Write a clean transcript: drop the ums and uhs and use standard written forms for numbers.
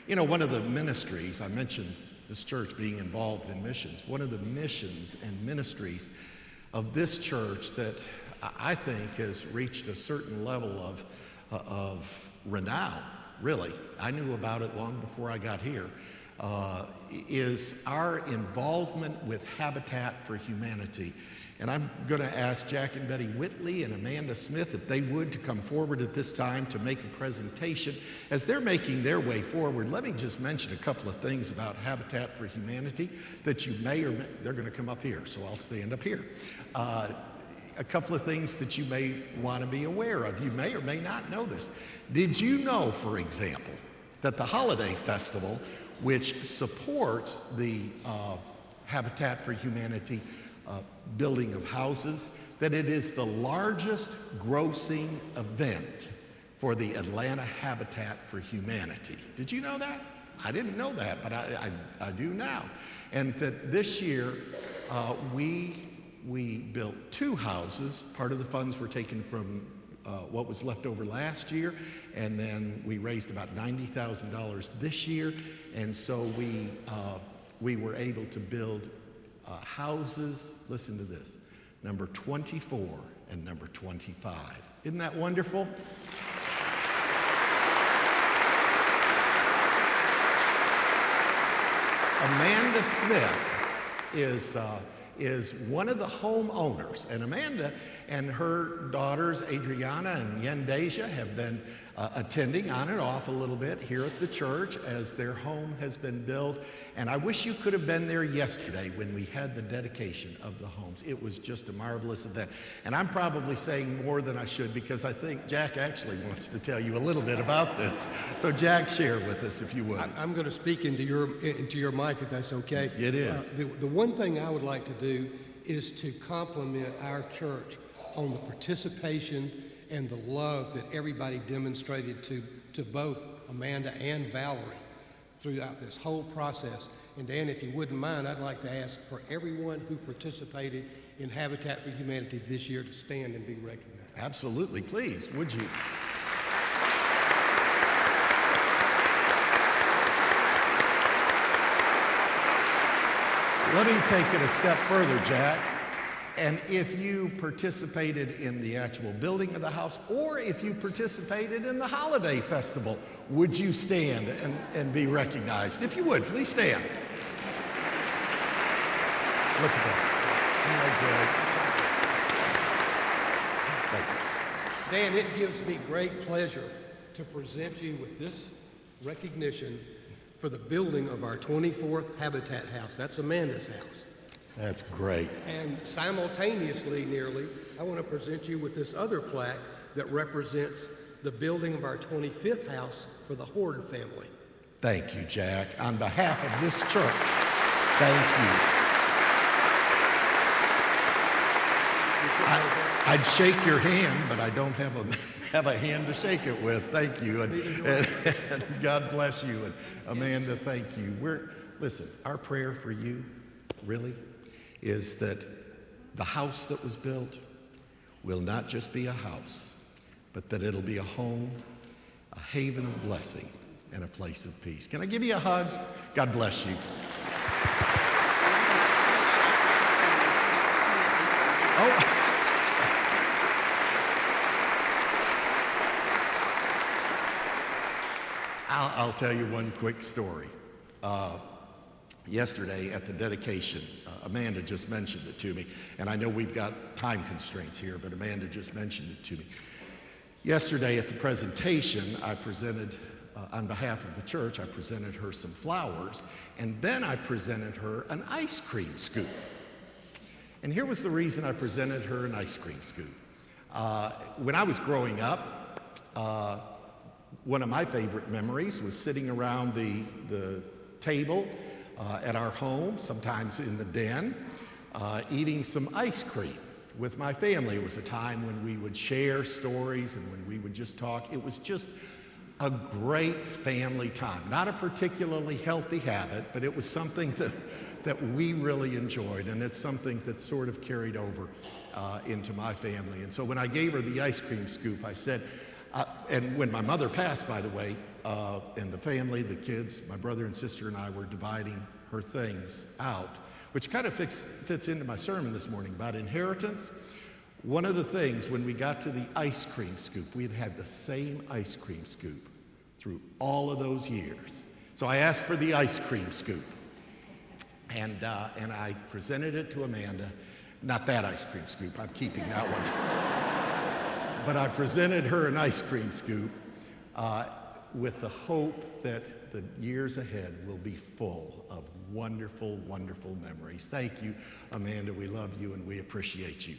You know, one of the ministries, I mentioned this church being involved in missions, one of the missions and ministries of this church that I think has reached a certain level of renown, really. I knew about it long before I got here, is our involvement with Habitat for Humanity. And I'm going to ask Jack and Betty Whitley and Amanda Smith if they would to come forward at this time to make a presentation. As they're making their way forward, let me just mention a couple of things about Habitat for Humanity that you may or may, they're going to come up here, so I'll stand up here. A couple of things that you may want to be aware of. You may or may not know this. Did you know, for example, that the Holiday Festival, which supports the Habitat for Humanity building of houses, that it is the largest grossing event for the Atlanta Habitat for Humanity. Did you know that? I didn't know that, but I do now. And that this year we built 2 houses. Part of the funds were taken from what was left over last year, and then we raised about $90,000 this year, and so we were able to build houses, listen to this, number 24 and number 25. Isn't that wonderful? Amanda Smith is one of the homeowners, and Amanda and her daughters Adriana and Yendasia have been attending on and off a little bit here at the church as their home has been built. And I wish you could have been there yesterday when we had the dedication of the homes. It was just a marvelous event. And I'm probably saying more than I should because I think Jack actually wants to tell you a little bit about this. So Jack, share with us if you would. I'm going to speak into your mic if that's okay. It is. The one thing I would like to do is to compliment our church on the participation and the love that everybody demonstrated to both Amanda and Valerie throughout this whole process. And Dan, if you wouldn't mind, I'd like to ask for everyone who participated in Habitat for Humanity this year to stand and be recognized. Absolutely, please, would you? Let me take it a step further, Jack. And if you participated in the actual building of the house, or if you participated in the holiday festival, would you stand and be recognized? If you would, please stand. Look at that. Dan, it gives me great pleasure to present you with this recognition for the building of our 24th Habitat House. That's Amanda's house. That's great. And simultaneously, nearly, I want to present you with this other plaque that represents the building of our 25th house for the Horde family. Thank you, Jack. On behalf of this church, thank you. I'd shake your hand, but I don't have a hand to shake it with. Thank you, and God bless you. And Amanda, thank you. Listen, our prayer for you, really, is that the house that was built will not just be a house, but that it'll be a home, a haven of blessing, and a place of peace. Can I give you a hug? God bless you. Oh. I'll tell you one quick story. Yesterday at the dedication, Amanda just mentioned it to me, and I know we've got time constraints here, but Amanda just mentioned it to me. Yesterday at the presentation, I presented, on behalf of the church, I presented her some flowers, and then I presented her an ice cream scoop. And here was the reason I presented her an ice cream scoop. When I was growing up, one of my favorite memories was sitting around the table at our home, sometimes in the den, eating some ice cream with my family. It was a time when we would share stories and when we would just talk. It was just a great family time. Not a particularly healthy habit, but it was something that we really enjoyed, and it's something that sort of carried over into my family. And so when I gave her the ice cream scoop, I said, and when my mother passed, by the way, and the family, the kids, my brother and sister and I were dividing her things out, which kind of fits into my sermon this morning about inheritance. One of the things, when we got to the ice cream scoop, we had had the same ice cream scoop through all of those years. So I asked for the ice cream scoop, and I presented it to Amanda. Not that ice cream scoop, I'm keeping that one. But I presented her an ice cream scoop with the hope that the years ahead will be full of wonderful, wonderful memories. Thank you, Amanda. We love you and we appreciate you.